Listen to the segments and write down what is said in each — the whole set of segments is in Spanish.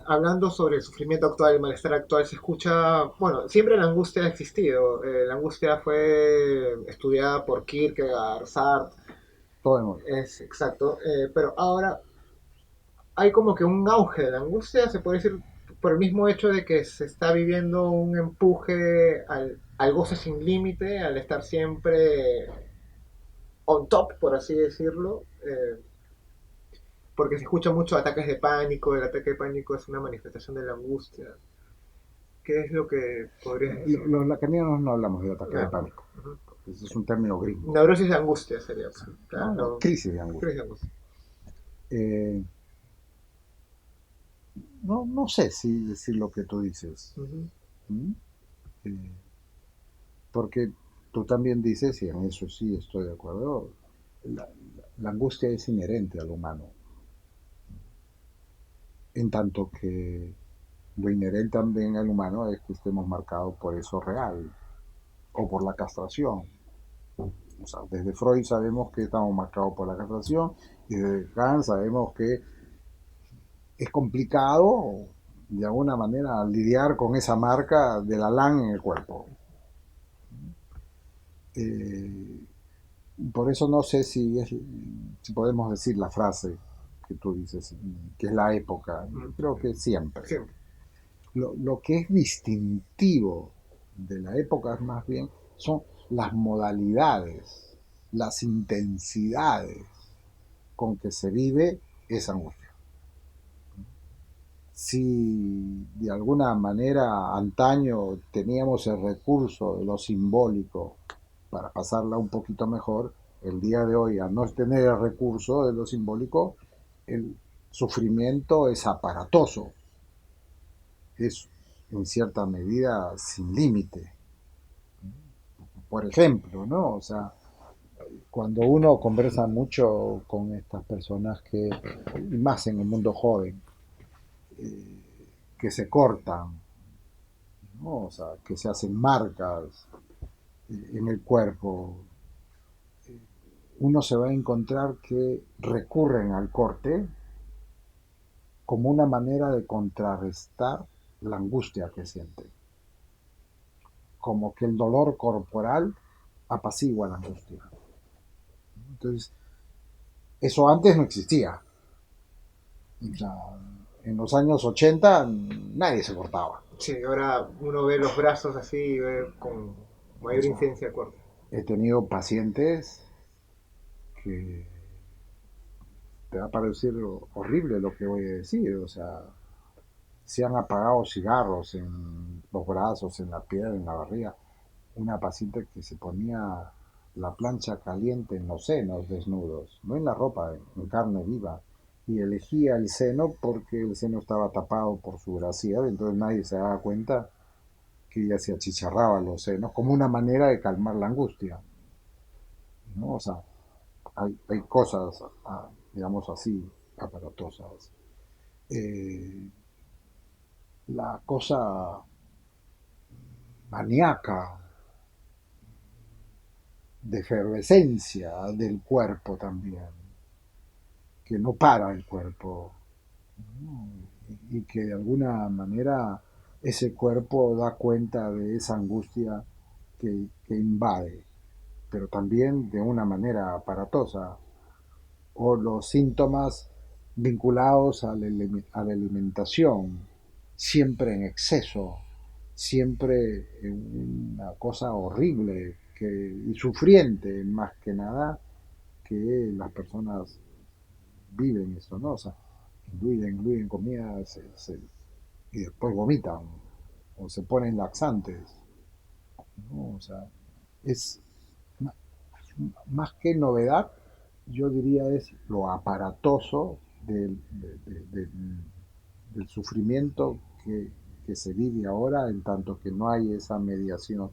hablando sobre el sufrimiento actual, el malestar actual, se escucha, bueno, siempre la angustia ha existido. La angustia fue estudiada por Kierkegaard, Sartre, Todo el mundo. es exacto, pero ahora hay como que un auge de la angustia, se puede decir, por el mismo hecho de que se está viviendo un empuje al goce sin límite, al estar siempre on top, por así decirlo, porque se escucha mucho ataques de pánico, el ataque de pánico es una manifestación de la angustia. ¿Qué es lo que podrías decir? Los lacanianos no hablamos de ataque de No. pánico. Ujú. Ese es un término gringo. Neurosis de angustia sería, Sí. claro, No, no, no, crisis de crisis angustia. de angustia. Eh, no, no sé si decir lo que tú dices. Ujú. ¿Mm? Eh, Porque tú también dices, y en eso sí estoy de acuerdo, la, la angustia es inherente al humano, en tanto que lo inherente también al humano es que estemos marcados por eso real o por la castración. O sea, desde Freud sabemos que estamos marcados por la castración y desde Kant sabemos que es complicado de alguna manera lidiar con esa marca del Alán en el cuerpo. Eh, por eso no sé si podemos decir la frase que tú dices, que es la época. Yo Ujú. creo que siempre. Siempre. Lo que es distintivo de la época es más bien son las modalidades, las intensidades con que se vive esa angustia. Si de alguna manera antaño teníamos el recurso de lo simbólico para pasarla un poquito mejor, el día de hoy, al no tener el recurso de lo simbólico, el sufrimiento es aparatoso, es en cierta medida sin límite. Por ejemplo, ¿no? O sea, cuando uno conversa mucho con estas personas que, y más en el mundo joven, que se cortan, ¿no? O sea, que se hacen marcas en el cuerpo, uno se va a encontrar que recurren al corte como una manera de contrarrestar la angustia que sienten. Como que el dolor corporal apacigua la angustia. Entonces, eso antes no existía. O sea, en los años 80 nadie se cortaba. Sí, ahora uno ve los brazos así y ve con O mayor sea, incidencia de corte. he tenido pacientes que te va a parecer horrible lo que voy a decir. O sea, se han apagado cigarros en los brazos, en la piel, en la barriga. Una paciente que se ponía la plancha caliente en los senos desnudos, no en la ropa, en carne viva, y elegía el seno porque el seno estaba tapado por su brasier, entonces nadie se daba cuenta que ella se achicharraba los senos como una manera de calmar la angustia, ¿no? O sea, hay cosas, digamos así, aparatosas. Eh, la cosa maníaca de efervescencia del cuerpo también, que no para el cuerpo, ¿no? Y que de alguna manera ese cuerpo da cuenta de esa angustia que invade, pero también de una manera aparatosa, o los síntomas vinculados a la alimentación, siempre en exceso, siempre en una cosa horrible y sufriente más que nada que las personas viven eso, ¿no? O sea, incluyen comida y después vomitan o se ponen laxantes, ¿no? O sea, es más que novedad, yo diría es lo aparatoso del sufrimiento que se vive ahora, en tanto que no hay esa mediación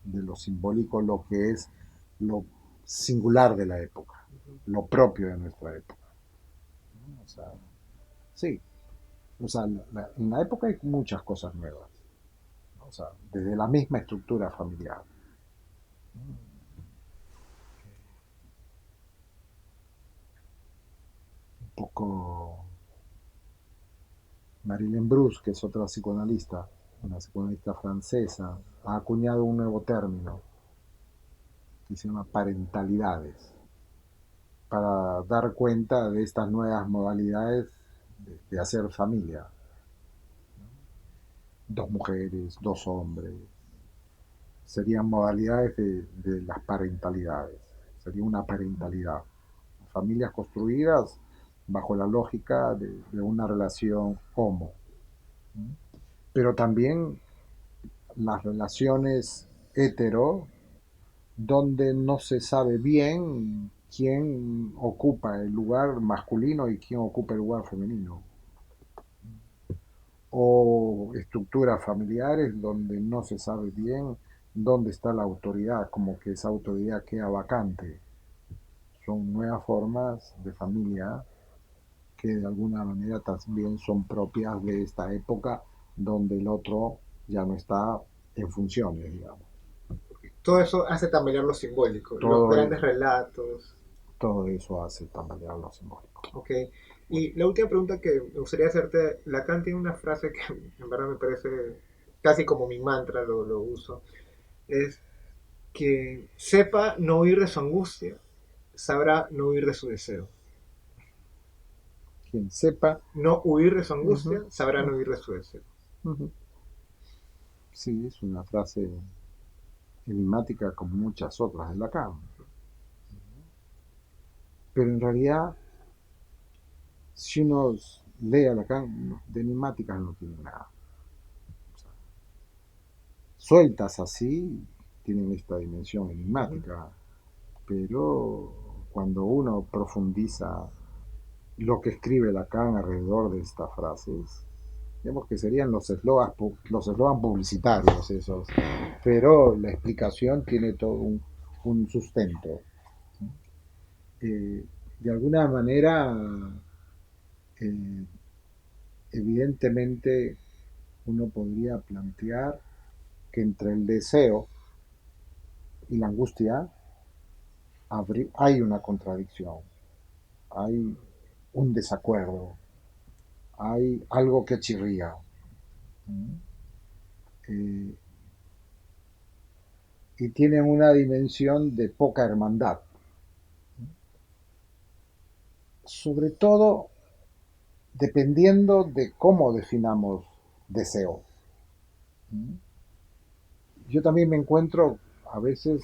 de lo simbólico, lo que es lo singular de la época, lo propio de nuestra época, ¿no? O sea, sí, o sea, en la época hay muchas cosas nuevas, ¿no? O sea, desde la misma estructura familiar, un poco Marilyn Bruce, que es otra psicoanalista, una psicoanalista francesa, ha acuñado un nuevo término que se llama parentalidades, para dar cuenta de estas nuevas modalidades de hacer familia. Dos mujeres, dos hombres, serían modalidades de las parentalidades. Sería una parentalidad. Familias construidas bajo la lógica de una relación homo. Pero también las relaciones hetero, donde no se sabe bien quién ocupa el lugar masculino y quién ocupa el lugar femenino. O estructuras familiares donde no se sabe bien dónde está la autoridad, como que esa autoridad queda vacante. Son nuevas formas de familia que de alguna manera también son propias de esta época donde el otro ya no está en funciones, digamos. Todo eso hace tambalear lo simbólico, los Todo, grandes relatos. todo eso hace tambalear lo simbólico. Ok. Y la última pregunta que me gustaría hacerte, Lacan tiene una frase que en verdad me parece casi como mi mantra, lo uso, es que sepa no huir de su angustia, sabrá no huir de su deseo. Quien sepa, No huir de su uh -huh, angustia, sabrá uh no huir de su deseo. -huh. Sí, es una frase enigmática como muchas otras de Lacan. Pero en realidad, si uno lee a Lacan, de enigmáticas no tiene nada. O sea, sueltas así, tienen esta dimensión Uh -huh. enigmática, pero cuando uno profundiza lo que escribe Lacan alrededor de estas frases, digamos que serían los eslogan publicitarios esos, pero la explicación tiene todo un sustento. De alguna manera, eh, evidentemente, uno podría plantear que entre el deseo y la angustia hay una contradicción, hay un desacuerdo, hay algo que chirría. Eh, y tienen una dimensión de poca hermandad. Sobre todo dependiendo de cómo definamos deseo. Yo también me encuentro a veces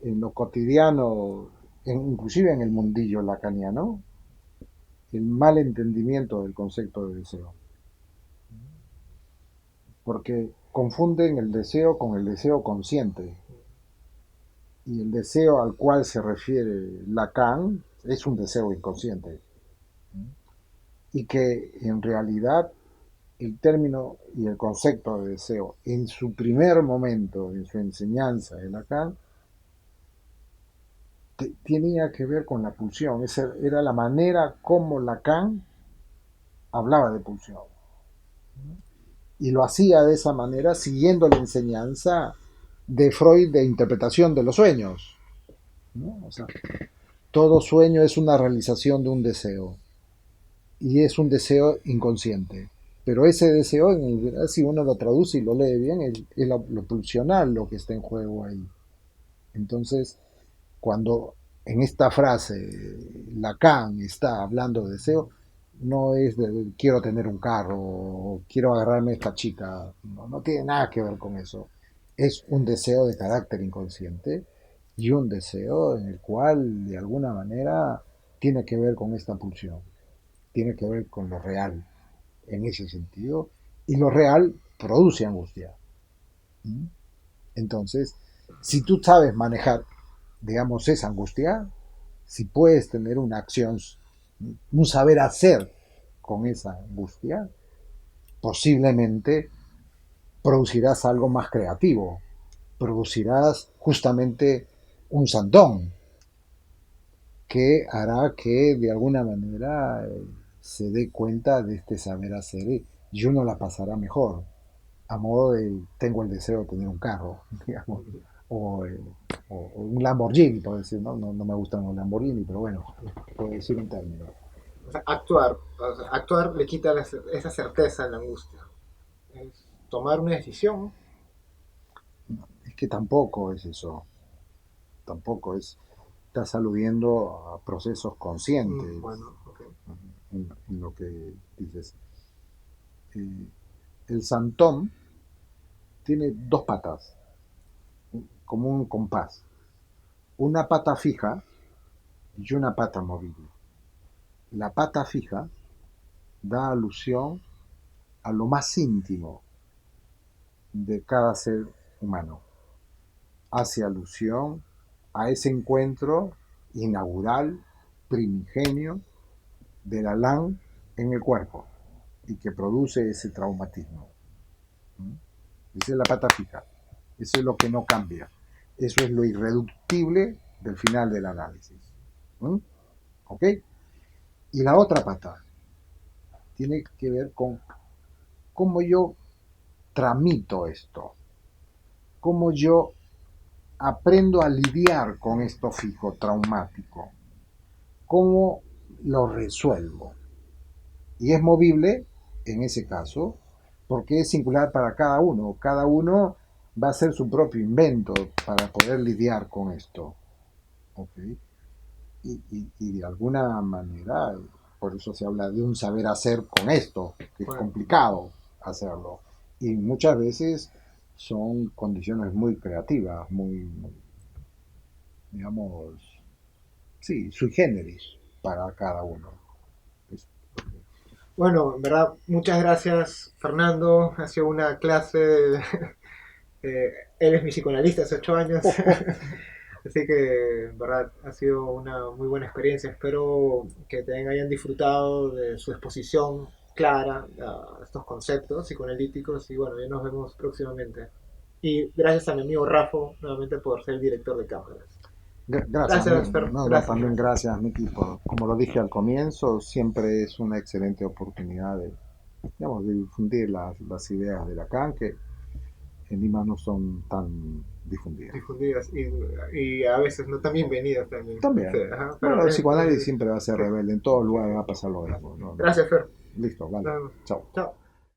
en lo cotidiano, inclusive en el mundillo lacaniano, el mal entendimiento del concepto de deseo. Porque confunden el deseo con el deseo consciente. Y el deseo al cual se refiere Lacan es un deseo inconsciente. Y que en realidad el término y el concepto de deseo en su primer momento, en su enseñanza de Lacan, tenía que ver con la pulsión. Esa era la manera como Lacan hablaba de pulsión. Y lo hacía de esa manera siguiendo la enseñanza de Freud de interpretación de los sueños, ¿no? O sea, todo sueño es una realización de un deseo y es un deseo inconsciente. Pero ese deseo, si uno lo traduce y lo lee bien, es lo pulsional lo que está en juego ahí. Entonces, cuando en esta frase Lacan está hablando de deseo, no es de quiero tener un carro o quiero agarrarme a esta chica, no, no tiene nada que ver con eso. Es un deseo de carácter inconsciente y un deseo en el cual de alguna manera tiene que ver con esta pulsión, tiene que ver con lo real en ese sentido y lo real produce angustia. Entonces, si tú sabes manejar, digamos, esa angustia, si puedes tener una acción, un saber hacer con esa angustia, posiblemente producirás algo más creativo, producirás justamente un sandón que hará que de alguna manera se dé cuenta de este saber hacer y uno la pasará mejor, a modo de tengo el deseo de tener un carro, digamos, o, eh, o un Lamborghini, por decir, ¿no? No me gustan los Lamborghini, pero bueno, por decir un término. O sea, actuar. O sea, actuar le quita esa certeza a la angustia. Es tomar una decisión. Es que tampoco es eso, tampoco es, estás aludiendo a procesos conscientes Bueno, ok. en lo que dices. Eh, el santón tiene dos patas, como un compás, una pata fija y una pata movible. La pata fija da alusión a lo más íntimo de cada ser humano. Hace alusión a ese encuentro inaugural, primigenio, del Alán en el cuerpo y que produce ese traumatismo. Esa es la pata fija. Eso es lo que no cambia. Eso es lo irreductible del final del análisis. ¿Mm? ¿Ok? Y la otra pata tiene que ver con cómo yo tramito esto, cómo yo aprendo a lidiar con esto fijo, traumático, cómo lo resuelvo. Y es movible, en ese caso, porque es singular para cada uno. Cada uno va a hacer su propio invento para poder lidiar con esto. ¿Okay? Y de alguna manera, por eso se habla de un saber hacer con esto, que es Bueno, complicado hacerlo. Y muchas veces son condiciones muy creativas, muy, digamos, sí, sui generis para cada uno. Es- bueno, en verdad, muchas gracias, Fernando. Ha sido una clase. Él es mi psicoanalista hace 8 años. oh, oh, Así que, en verdad, ha sido una muy buena experiencia. Espero que también hayan disfrutado de su exposición clara a estos conceptos psicoanalíticos. Y bueno, ya nos vemos próximamente. Y gracias a mi amigo Rafa nuevamente por ser el director de cámaras. Gracias, Gracias, Fer. no, no, Gracias, también gracias. gracias, Miki, como lo dije al comienzo, siempre es una excelente oportunidad de, digamos, de difundir las ideas de Lacan, que en Lima no son tan difundidas. Difundidas y a veces no tan bienvenidas también. Sí, También, ajá, bueno, pero el psicoanálisis es, siempre va a ser sí. rebelde, en todos lugares va a pasar lo mismo. No, no. Gracias, Fer. Listo, vale, Nos vemos. chao. Chao.